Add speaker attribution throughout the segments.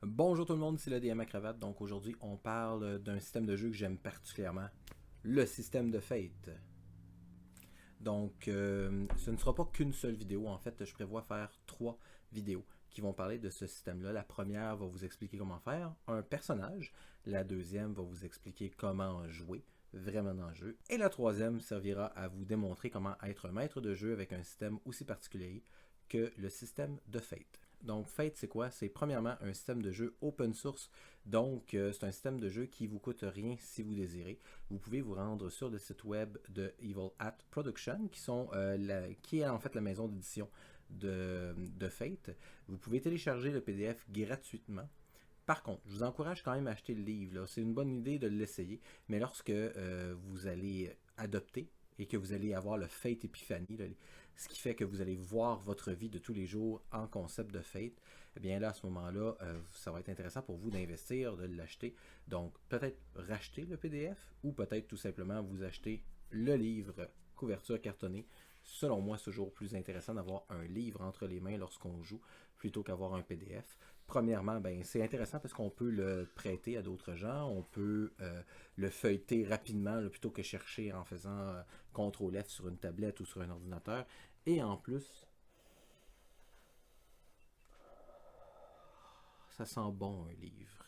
Speaker 1: Bonjour tout le monde, c'est le DM à cravate. Donc aujourd'hui, on parle d'un système de jeu que j'aime particulièrement, le système de Fate. Donc, ce ne sera pas qu'une seule vidéo. En fait, je prévois faire 3 vidéos qui vont parler de ce système-là. La première va vous expliquer comment faire un personnage. La deuxième va vous expliquer comment jouer vraiment dans le jeu. Et la troisième servira à vous démontrer comment être un maître de jeu avec un système aussi particulier que le système de Fate. Donc Fate, c'est quoi? C'est premièrement un système de jeu open source. Donc c'est un système de jeu qui vous coûte rien si vous désirez. Vous pouvez vous rendre sur le site web de Evil Hat Production, qui est en fait la maison d'édition de Fate. Vous pouvez télécharger le PDF gratuitement. Par contre, je vous encourage quand même à acheter le livre. C'est une bonne idée de l'essayer, mais lorsque vous allez adopter et que vous allez avoir le Fate Epiphany, là, ce qui fait que vous allez voir votre vie de tous les jours en concept de Fate, eh bien là, à ce moment-là, ça va être intéressant pour vous d'investir, de l'acheter. Donc, peut-être racheter le PDF ou peut-être tout simplement vous acheter le livre couverture cartonnée. Selon moi, c'est toujours plus intéressant d'avoir un livre entre les mains lorsqu'on joue plutôt qu'avoir un PDF. Premièrement, ben, c'est intéressant parce qu'on peut le prêter à d'autres gens, on peut le feuilleter rapidement là, plutôt que chercher en faisant CTRL F sur une tablette ou sur un ordinateur. Et en plus, ça sent bon un livre.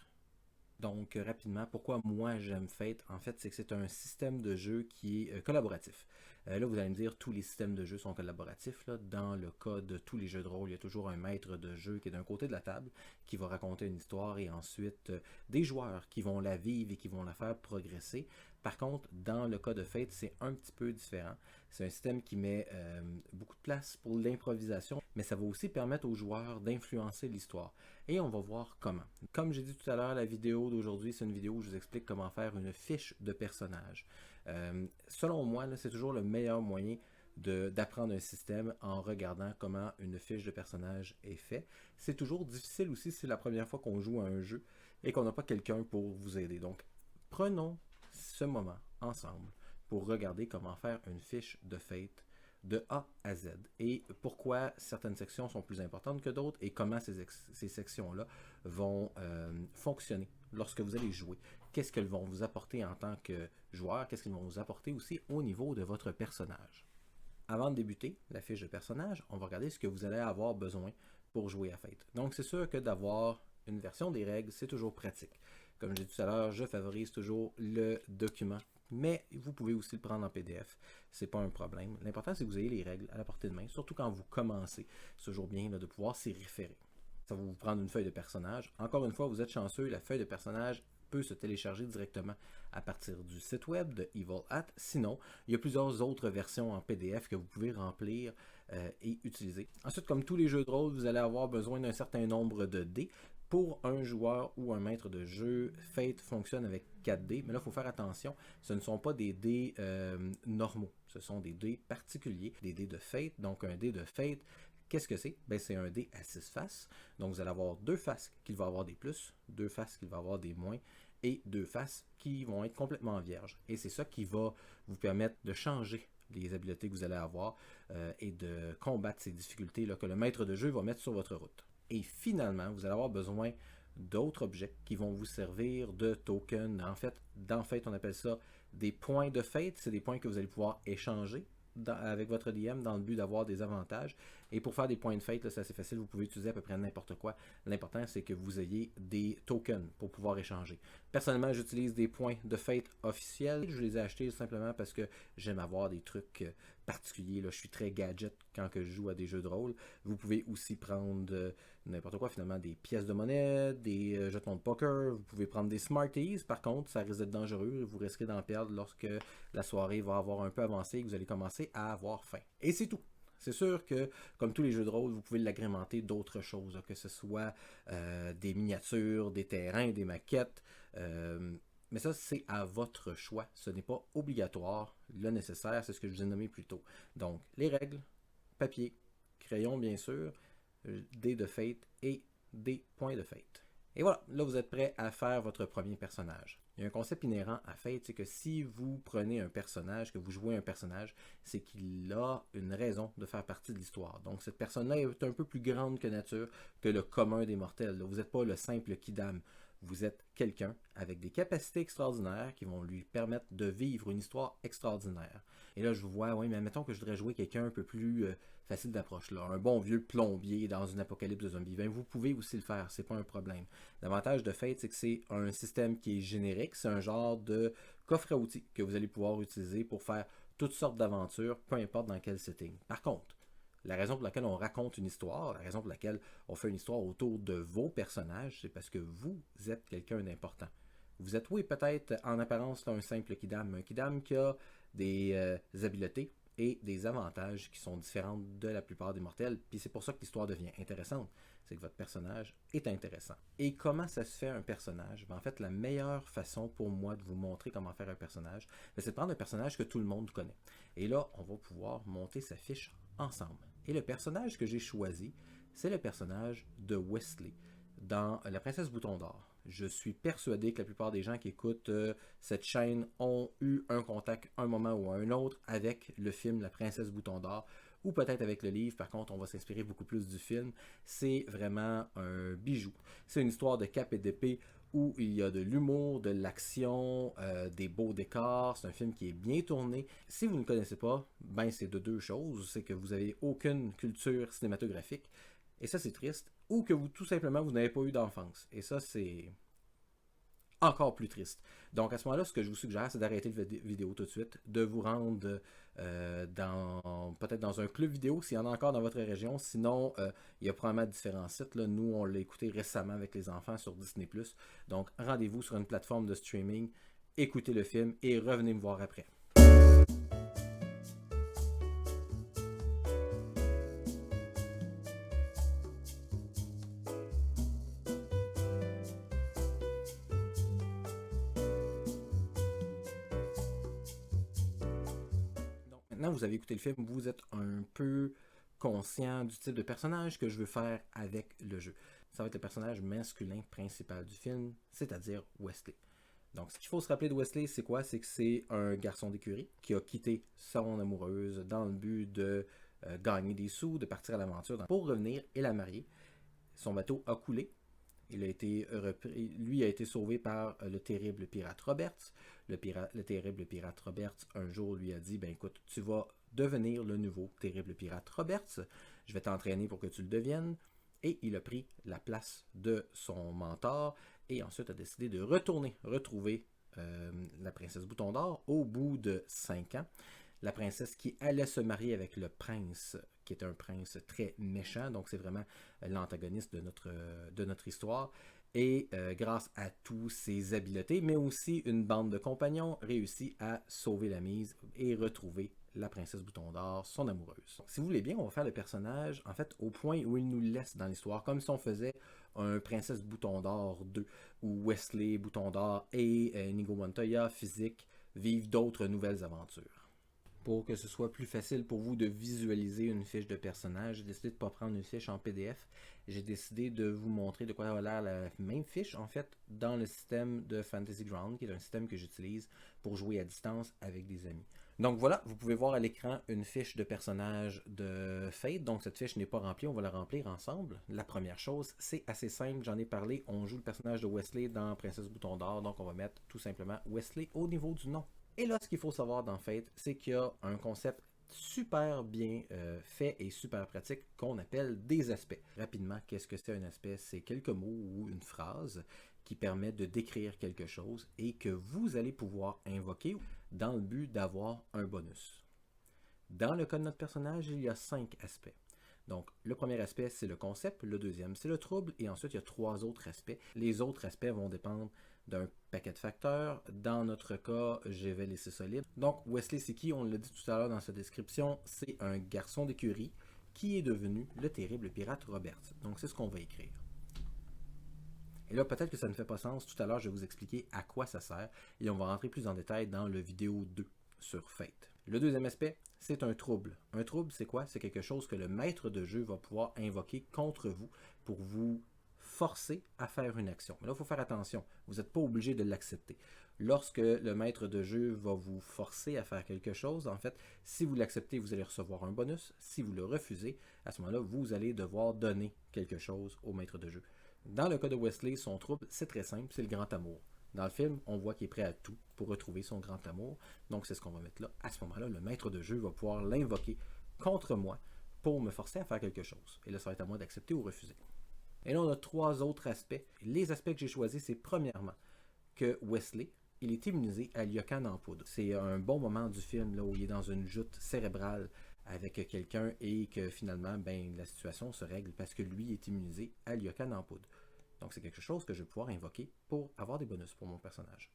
Speaker 1: Donc, rapidement, pourquoi moi j'aime Fate? En fait, c'est que c'est un système de jeu qui est collaboratif. Là, vous allez me dire, tous les systèmes de jeu sont collaboratifs. Là. Dans le cas de tous les jeux de rôle, il y a toujours un maître de jeu qui est d'un côté de la table, qui va raconter une histoire, et ensuite des joueurs qui vont la vivre et qui vont la faire progresser. Par contre, dans le cas de Fate, c'est un petit peu différent. C'est un système qui met beaucoup de place pour l'improvisation, mais ça va aussi permettre aux joueurs d'influencer l'histoire. Et on va voir comment. Comme j'ai dit tout à l'heure, la vidéo d'aujourd'hui, c'est une vidéo où je vous explique comment faire une fiche de personnage. Selon moi, c'est toujours le meilleur moyen d'apprendre un système en regardant comment une fiche de personnage est faite. C'est toujours difficile aussi si c'est la première fois qu'on joue à un jeu et qu'on n'a pas quelqu'un pour vous aider. Donc, prenons ce moment ensemble pour regarder comment faire une fiche de Fate de A à Z et pourquoi certaines sections sont plus importantes que d'autres et comment ces sections-là vont fonctionner lorsque vous allez jouer. Qu'est-ce qu'elles vont vous apporter en tant que joueur, qu'est-ce qu'elles vont vous apporter aussi au niveau de votre personnage. Avant de débuter la fiche de personnage, on va regarder ce que vous allez avoir besoin pour jouer à Fate. Donc c'est sûr que d'avoir une version des règles, c'est toujours pratique. Comme je l'ai dit tout à l'heure, je favorise toujours le document, mais vous pouvez aussi le prendre en PDF, c'est pas un problème. L'important c'est que vous ayez les règles à la portée de main, surtout quand vous commencez. C'est toujours bien là, de pouvoir s'y référer. Ça va vous prendre une feuille de personnage. Encore une fois, vous êtes chanceux, la feuille de personnage peut se télécharger directement à partir du site web de Evil Hat. Sinon, il y a plusieurs autres versions en PDF que vous pouvez remplir et utiliser. Ensuite, comme tous les jeux de rôle, vous allez avoir besoin d'un certain nombre de dés. Pour un joueur ou un maître de jeu, Fate fonctionne avec 4 dés, mais là, il faut faire attention, ce ne sont pas des dés normaux, ce sont des dés particuliers, des dés de Fate. Donc un dé de Fate, qu'est-ce que c'est? Ben, c'est un dé à 6 faces. Donc vous allez avoir 2 faces qui vont avoir des plus, 2 faces qui vont avoir des moins, et 2 faces qui vont être complètement vierges. Et c'est ça qui va vous permettre de changer les habiletés que vous allez avoir et de combattre ces difficultés là, que le maître de jeu va mettre sur votre route. Et finalement, vous allez avoir besoin d'autres objets qui vont vous servir de tokens. En fait, dans Fate, on appelle ça des points de Fate. C'est des points que vous allez pouvoir échanger avec votre DM dans le but d'avoir des avantages. Et pour faire des points de Fate, c'est assez facile, vous pouvez utiliser à peu près n'importe quoi. L'important, c'est que vous ayez des tokens pour pouvoir échanger. Personnellement, j'utilise des points de Fate officiels. Je les ai achetés simplement parce que j'aime avoir des trucs particuliers. Là. Je suis très gadget quand que je joue à des jeux de rôle. Vous pouvez aussi prendre n'importe quoi, finalement, des pièces de monnaie, des jetons de poker. Vous pouvez prendre des Smarties. Par contre, ça risque d'être dangereux. Vous risquez d'en perdre lorsque la soirée va avoir un peu avancé et que vous allez commencer à avoir faim. Et c'est tout. C'est sûr que, comme tous les jeux de rôle, vous pouvez l'agrémenter d'autres choses, que ce soit des miniatures, des terrains, des maquettes. Mais ça, c'est à votre choix. Ce n'est pas obligatoire. Le nécessaire, c'est ce que je vous ai nommé plus tôt. Donc, les règles, papier, crayon bien sûr, dés de Fate et des points de Fate. Et voilà, là vous êtes prêt à faire votre premier personnage. Il y a un concept inhérent à Fate, c'est que si vous prenez un personnage, que vous jouez un personnage, c'est qu'il a une raison de faire partie de l'histoire. Donc cette personne-là est un peu plus grande que nature, que le commun des mortels. Vous n'êtes pas le simple kidam. Vous êtes quelqu'un avec des capacités extraordinaires qui vont lui permettre de vivre une histoire extraordinaire. Et là, je vous vois, oui, mais mettons que je voudrais jouer quelqu'un un peu plus facile d'approche, là, un bon vieux plombier dans une apocalypse de zombies. Ben, vous pouvez aussi le faire, c'est pas un problème. L'avantage de Fate, c'est que c'est un système qui est générique, c'est un genre de coffre à outils que vous allez pouvoir utiliser pour faire toutes sortes d'aventures, peu importe dans quel setting. Par contre, la raison pour laquelle on raconte une histoire, la raison pour laquelle on fait une histoire autour de vos personnages, c'est parce que vous êtes quelqu'un d'important. Vous êtes, oui, peut-être en apparence là, un simple kidam, un kidam qui a des habiletés et des avantages qui sont différents de la plupart des mortels, puis c'est pour ça que l'histoire devient intéressante, c'est que votre personnage est intéressant. Et comment ça se fait un personnage? En fait, la meilleure façon pour moi de vous montrer comment faire un personnage, c'est de prendre un personnage que tout le monde connaît. Et là, on va pouvoir monter sa fiche ensemble. Et le personnage que j'ai choisi, c'est le personnage de Wesley dans La Princesse Bouton d'Or. Je suis persuadé que la plupart des gens qui écoutent cette chaîne ont eu un contact un moment ou un autre avec le film La Princesse Bouton d'Or, ou peut-être avec le livre. Par contre, on va s'inspirer beaucoup plus du film. C'est vraiment un bijou. C'est une histoire de cap et d'épée où il y a de l'humour, de l'action, des beaux décors. C'est un film qui est bien tourné. Si vous ne connaissez pas, ben c'est de deux choses. C'est que vous n'avez aucune culture cinématographique, et ça c'est triste, ou que vous tout simplement vous n'avez pas eu d'enfance. Et ça c'est encore plus triste. Donc à ce moment-là, ce que je vous suggère, c'est d'arrêter la vidéo tout de suite, de vous rendre peut-être dans un club vidéo s'il y en a encore dans votre région. Sinon, il y a probablement différents sites. Là. Nous, on l'a écouté récemment avec les enfants sur Disney+. Donc rendez-vous sur une plateforme de streaming, écoutez le film et revenez me voir après. Maintenant, vous avez écouté le film, vous êtes un peu conscient du type de personnage que je veux faire avec le jeu. Ça va être le personnage masculin principal du film, c'est-à-dire Wesley. Donc, ce qu'il faut se rappeler de Wesley, c'est quoi? C'est que c'est un garçon d'écurie qui a quitté son amoureuse dans le but de gagner des sous, de partir à l'aventure pour revenir et la marier. Son bateau a coulé. Il a été repris, lui a été sauvé par le terrible pirate Roberts. Le terrible pirate Roberts, un jour, lui a dit, ben écoute, tu vas devenir le nouveau terrible pirate Roberts. Je vais t'entraîner pour que tu le deviennes. Et il a pris la place de son mentor et ensuite a décidé de retrouver la princesse Bouton d'Or au bout de 5 ans. La princesse qui allait se marier avec le prince, qui est un prince très méchant, donc c'est vraiment l'antagoniste de notre histoire. Et grâce à tous ses habiletés, mais aussi une bande de compagnons, réussit à sauver la mise et retrouver la princesse Bouton d'Or, son amoureuse. Si vous voulez bien, on va faire le personnage, en fait, au point où il nous laisse dans l'histoire, comme si on faisait un Princesse Bouton d'Or 2, où Wesley Bouton d'Or et Inigo Montoya, physique, vivent d'autres nouvelles aventures. Pour que ce soit plus facile pour vous de visualiser une fiche de personnage, j'ai décidé de ne pas prendre une fiche en PDF. J'ai décidé de vous montrer de quoi a l'air la même fiche, en fait, dans le système de Fantasy Ground, qui est un système que j'utilise pour jouer à distance avec des amis. Donc voilà, vous pouvez voir à l'écran une fiche de personnage de Fate. Donc cette fiche n'est pas remplie, on va la remplir ensemble. La première chose, c'est assez simple, j'en ai parlé, on joue le personnage de Wesley dans Princesse Bouton d'Or, donc on va mettre tout simplement Wesley au niveau du nom. Et là, ce qu'il faut savoir dans Fate, c'est qu'il y a un concept super bien fait et super pratique qu'on appelle des aspects. Rapidement, qu'est-ce que c'est un aspect? C'est quelques mots ou une phrase qui permet de décrire quelque chose et que vous allez pouvoir invoquer dans le but d'avoir un bonus. Dans le cas de notre personnage, il y a 5 aspects. Donc, le premier aspect, c'est le concept, le deuxième, c'est le trouble, et ensuite, il y a 3 autres aspects. Les autres aspects vont dépendre d'un paquet de facteurs. Dans notre cas, je vais laisser solide. Donc, Wesley, c'est qui? On l'a dit tout à l'heure dans sa description, c'est un garçon d'écurie qui est devenu le terrible pirate Roberts. Donc, c'est ce qu'on va écrire. Et là, peut-être que ça ne fait pas sens. Tout à l'heure, je vais vous expliquer à quoi ça sert, et on va rentrer plus en détail dans le vidéo 2 sur Fate. Le deuxième aspect, c'est un trouble. Un trouble, c'est quoi? C'est quelque chose que le maître de jeu va pouvoir invoquer contre vous pour vous forcer à faire une action. Mais là, il faut faire attention. Vous n'êtes pas obligé de l'accepter. Lorsque le maître de jeu va vous forcer à faire quelque chose, en fait, si vous l'acceptez, vous allez recevoir un bonus. Si vous le refusez, à ce moment-là, vous allez devoir donner quelque chose au maître de jeu. Dans le cas de Wesley, son trouble, c'est très simple, c'est le grand amour. Dans le film, on voit qu'il est prêt à tout pour retrouver son grand amour. Donc, c'est ce qu'on va mettre là. À ce moment-là, le maître de jeu va pouvoir l'invoquer contre moi pour me forcer à faire quelque chose. Et là, ça va être à moi d'accepter ou refuser. Et là, on a 3 autres aspects. Les aspects que j'ai choisis, c'est premièrement que Wesley, il est immunisé à l'iocan en poudre. C'est un bon moment du film là, où il est dans une joute cérébrale avec quelqu'un et que finalement, la situation se règle parce que lui est immunisé à l'iocan en poudre. Donc, c'est quelque chose que je vais pouvoir invoquer pour avoir des bonus pour mon personnage.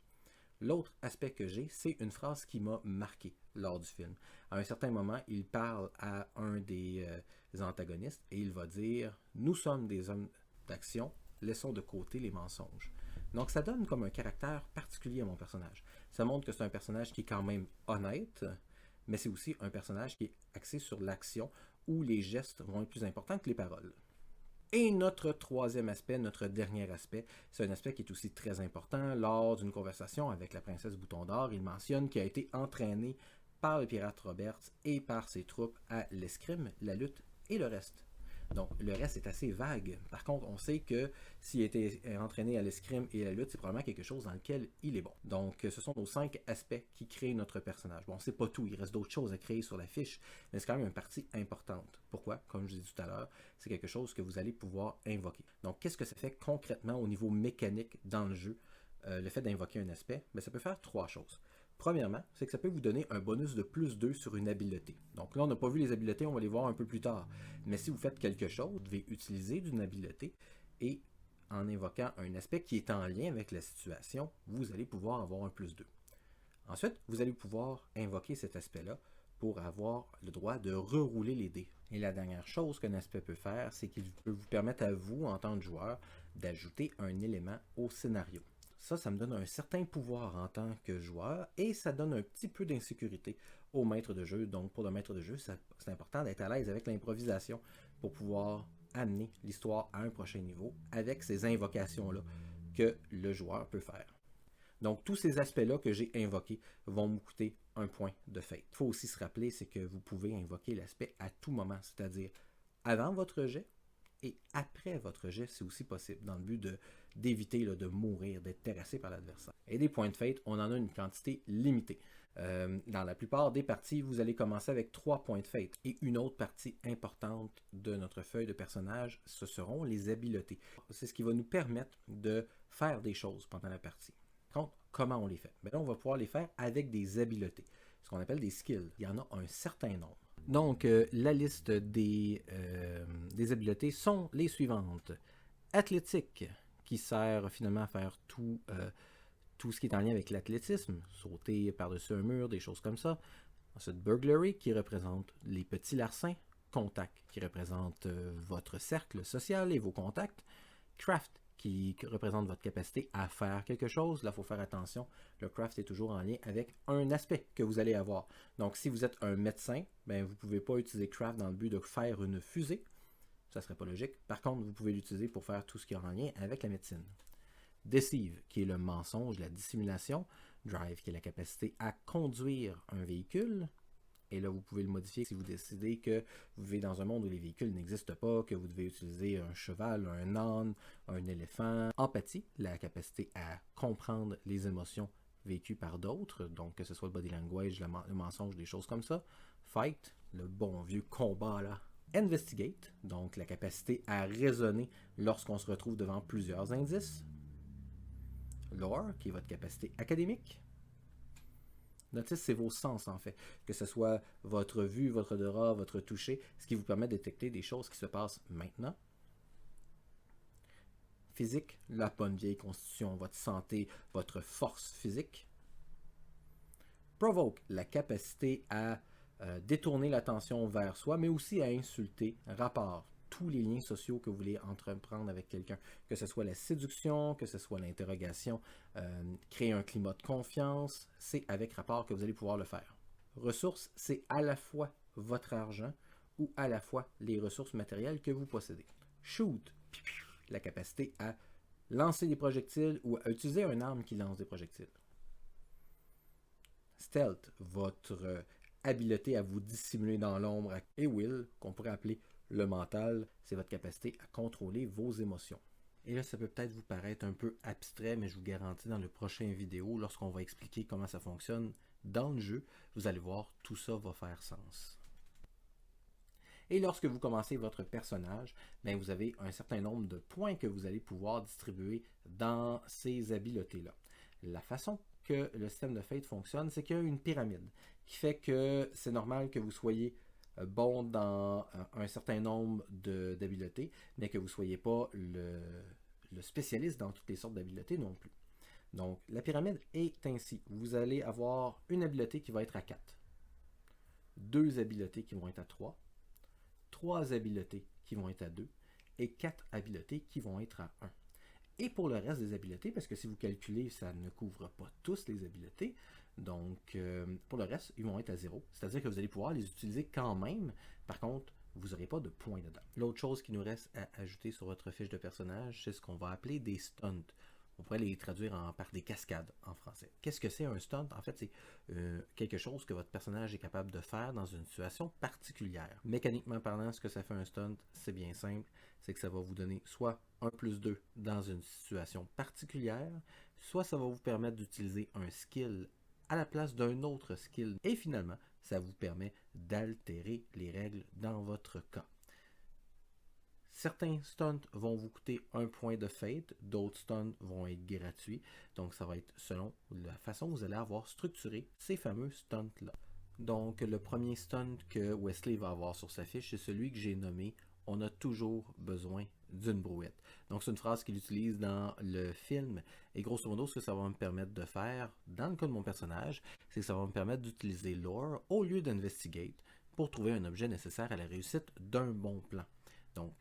Speaker 1: L'autre aspect que j'ai, c'est une phrase qui m'a marqué lors du film. À un certain moment, il parle à un des antagonistes et il va dire « Nous sommes des hommes d'action, laissons de côté les mensonges ». Donc ça donne comme un caractère particulier à mon personnage. Ça montre que c'est un personnage qui est quand même honnête, mais c'est aussi un personnage qui est axé sur l'action où les gestes vont être plus importants que les paroles. Et notre troisième aspect, notre dernier aspect, c'est un aspect qui est aussi très important. Lors d'une conversation avec la princesse Bouton d'Or, il mentionne qu'il a été entraîné par le pirate Roberts et par ses troupes à l'escrime, la lutte et le reste. Donc, le reste est assez vague. Par contre, on sait que s'il a été entraîné à l'escrime et à la lutte, c'est probablement quelque chose dans lequel il est bon. Donc, ce sont nos 5 aspects qui créent notre personnage. Bon, c'est pas tout, il reste d'autres choses à créer sur la fiche, mais c'est quand même une partie importante. Pourquoi? Comme je l'ai dit tout à l'heure, c'est quelque chose que vous allez pouvoir invoquer. Donc, qu'est-ce que ça fait concrètement au niveau mécanique dans le jeu? Le fait d'invoquer un aspect, ça peut faire 3 choses. Premièrement, c'est que ça peut vous donner un bonus de plus 2 sur une habileté. Donc là, on n'a pas vu les habiletés, on va les voir un peu plus tard. Mais si vous faites quelque chose, vous devez utiliser d'une habileté et en invoquant un aspect qui est en lien avec la situation, vous allez pouvoir avoir un plus 2. Ensuite, vous allez pouvoir invoquer cet aspect-là pour avoir le droit de rerouler les dés. Et la dernière chose qu'un aspect peut faire, c'est qu'il peut vous permettre à vous, en tant que joueur, d'ajouter un élément au scénario. Ça me donne un certain pouvoir en tant que joueur et ça donne un petit peu d'insécurité au maître de jeu. Donc pour le maître de jeu, c'est important d'être à l'aise avec l'improvisation pour pouvoir amener l'histoire à un prochain niveau avec ces invocations-là que le joueur peut faire. Donc tous ces aspects-là que j'ai invoqués vont me coûter un point de fate. Il faut aussi se rappeler, c'est que vous pouvez invoquer l'aspect à tout moment, c'est-à-dire avant votre jet, et après votre jet, c'est aussi possible, dans le but d'éviter de mourir, d'être terrassé par l'adversaire. Et des points de fate, on en a une quantité limitée. Dans la plupart des parties, vous allez commencer avec 3 points de fate. Et une autre partie importante de notre feuille de personnage, ce seront les habiletés. C'est ce qui va nous permettre de faire des choses pendant la partie. Contre, comment on les fait? Là, on va pouvoir les faire avec des habiletés, ce qu'on appelle des skills. Il y en a un certain nombre. Donc, la liste des habiletés sont les suivantes. Athlétique, qui sert finalement à faire tout ce qui est en lien avec l'athlétisme, sauter par-dessus un mur, des choses comme ça. Ensuite, Burglary, qui représente les petits larcins. Contact, qui représente votre cercle social et vos contacts. Craft, qui représente votre capacité à faire quelque chose. Là, il faut faire attention. Le craft est toujours en lien avec un aspect que vous allez avoir. Donc, si vous êtes un médecin, vous ne pouvez pas utiliser craft dans le but de faire une fusée. Ça ne serait pas logique. Par contre, vous pouvez l'utiliser pour faire tout ce qui est en lien avec la médecine. Deceive, qui est le mensonge, la dissimulation. Drive, qui est la capacité à conduire un véhicule. Et là, vous pouvez le modifier si vous décidez que vous vivez dans un monde où les véhicules n'existent pas, que vous devez utiliser un cheval, un âne, un éléphant. Empathie, la capacité à comprendre les émotions vécues par d'autres, donc que ce soit le body language, le mensonge, des choses comme ça. Fight, le bon vieux combat là. Investigate, donc la capacité à raisonner lorsqu'on se retrouve devant plusieurs indices. Lore, qui est votre capacité académique. Notice, c'est vos sens en fait, que ce soit votre vue, votre odorat, votre toucher, ce qui vous permet de détecter des choses qui se passent maintenant. Physique, la bonne vieille constitution, votre santé, votre force physique. Provoke, la capacité à détourner l'attention vers soi, mais aussi à insulter. Rapport, tous les liens sociaux que vous voulez entreprendre avec quelqu'un, que ce soit la séduction, que ce soit l'interrogation, créer un climat de confiance, c'est avec rapport que vous allez pouvoir le faire. Ressources, c'est à la fois votre argent ou à la fois les ressources matérielles que vous possédez. Shoot, la capacité à lancer des projectiles ou à utiliser une arme qui lance des projectiles. Stealth, votre habileté à vous dissimuler dans l'ombre. Et Will, qu'on pourrait appeler le mental, c'est votre capacité à contrôler vos émotions. Et là, ça peut peut-être vous paraître un peu abstrait, mais je vous garantis dans le prochain vidéo, lorsqu'on va expliquer comment ça fonctionne dans le jeu, vous allez voir, tout ça va faire sens. Et lorsque vous commencez votre personnage, bien, vous avez un certain nombre de points que vous allez pouvoir distribuer dans ces habiletés-là. La façon que le système de Fate fonctionne, c'est qu'il y a une pyramide qui fait que c'est normal que vous soyez bon dans un certain nombre d'habiletés, mais que vous ne soyez pas le spécialiste dans toutes les sortes d'habiletés non plus. Donc, la pyramide est ainsi. Vous allez avoir une habileté qui va être à 4, 2 habiletés qui vont être à 3, 3 habiletés qui vont être à 2 et 4 habiletés qui vont être à 1. Et pour le reste des habiletés, parce que si vous calculez, ça ne couvre pas tous les habiletés, donc pour le reste, ils vont être à 0. C'est-à-dire que vous allez pouvoir les utiliser quand même, par contre, vous n'aurez pas de points dedans. L'autre chose qui nous reste à ajouter sur votre fiche de personnage, c'est ce qu'on va appeler des stunts. On pourrait les traduire par des cascades en français. Qu'est-ce que c'est un stunt? En fait, c'est quelque chose que votre personnage est capable de faire dans une situation particulière. Mécaniquement parlant, ce que ça fait un stunt, c'est bien simple. C'est que ça va vous donner soit 1+2 dans une situation particulière, soit ça va vous permettre d'utiliser un skill à la place d'un autre skill. Et finalement, ça vous permet d'altérer les règles dans votre cas. Certains stunts vont vous coûter 1 point de fate, d'autres stunts vont être gratuits. Donc ça va être selon la façon que vous allez avoir structuré ces fameux stunts-là. Donc le premier stunt que Wesley va avoir sur sa fiche, c'est celui que j'ai nommé « On a toujours besoin d'une brouette ». Donc c'est une phrase qu'il utilise dans le film. Et grosso modo, ce que ça va me permettre de faire, dans le cas de mon personnage, c'est que ça va me permettre d'utiliser lore au lieu d'investigate pour trouver un objet nécessaire à la réussite d'un bon plan. Donc,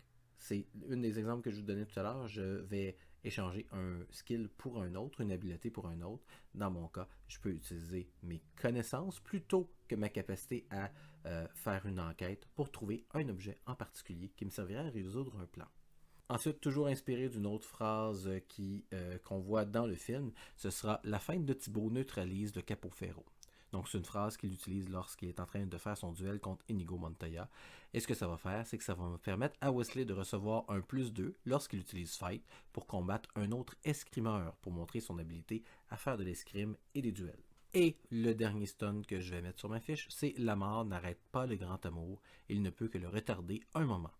Speaker 1: c'est un des exemples que je vous donnais tout à l'heure. Je vais échanger un skill pour un autre, une habileté pour un autre. Dans mon cas, je peux utiliser mes connaissances plutôt que ma capacité à faire une enquête pour trouver un objet en particulier qui me servirait à résoudre un plan. Ensuite, toujours inspiré d'une autre phrase qu'on voit dans le film, ce sera « La feinte de Thibaut neutralise le capot Ferro ». Donc, c'est une phrase qu'il utilise lorsqu'il est en train de faire son duel contre Inigo Montoya. Et ce que ça va faire, c'est que ça va me permettre à Wesley de recevoir un +2 lorsqu'il utilise Fight pour combattre un autre escrimeur pour montrer son habilité à faire de l'escrime et des duels. Et le dernier stun que je vais mettre sur ma fiche, c'est « La mort n'arrête pas le grand amour, il ne peut que le retarder un moment ».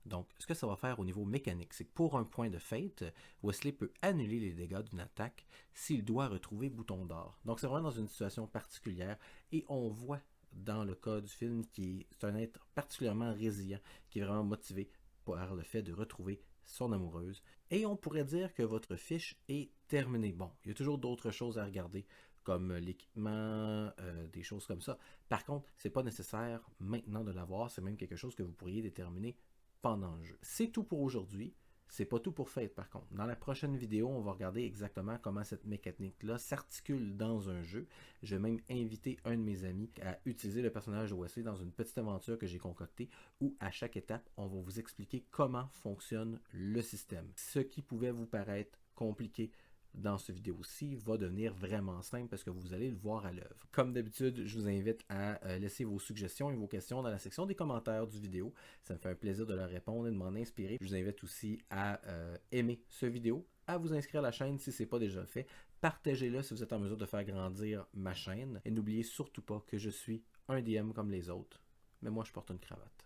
Speaker 1: Donc, ce que ça va faire au niveau mécanique, c'est que pour un point de fate, Wesley peut annuler les dégâts d'une attaque s'il doit retrouver Bouton d'Or. Donc, c'est vraiment dans une situation particulière et on voit dans le cas du film qui est un être particulièrement résilient, qui est vraiment motivé par le fait de retrouver son amoureuse. Et on pourrait dire que votre fiche est terminée. Bon, il y a toujours d'autres choses à regarder, comme l'équipement, des choses comme ça. Par contre, c'est pas nécessaire maintenant de l'avoir, c'est même quelque chose que vous pourriez déterminer pendant le jeu. C'est tout pour aujourd'hui. C'est pas tout pour Fate par contre. Dans la prochaine vidéo, on va regarder exactement comment cette mécanique-là s'articule dans un jeu. Je vais même inviter un de mes amis à utiliser le personnage de Wesley dans une petite aventure que j'ai concoctée où à chaque étape, on va vous expliquer comment fonctionne le système. Ce qui pouvait vous paraître compliqué dans cette vidéo-ci va devenir vraiment simple parce que vous allez le voir à l'œuvre. Comme d'habitude, je vous invite à laisser vos suggestions et vos questions dans la section des commentaires du vidéo. Ça me fait un plaisir de leur répondre et de m'en inspirer. Je vous invite aussi à aimer ce vidéo, à vous inscrire à la chaîne si ce n'est pas déjà fait. Partagez-le si vous êtes en mesure de faire grandir ma chaîne. Et n'oubliez surtout pas que je suis un DM comme les autres, mais moi je porte une cravate.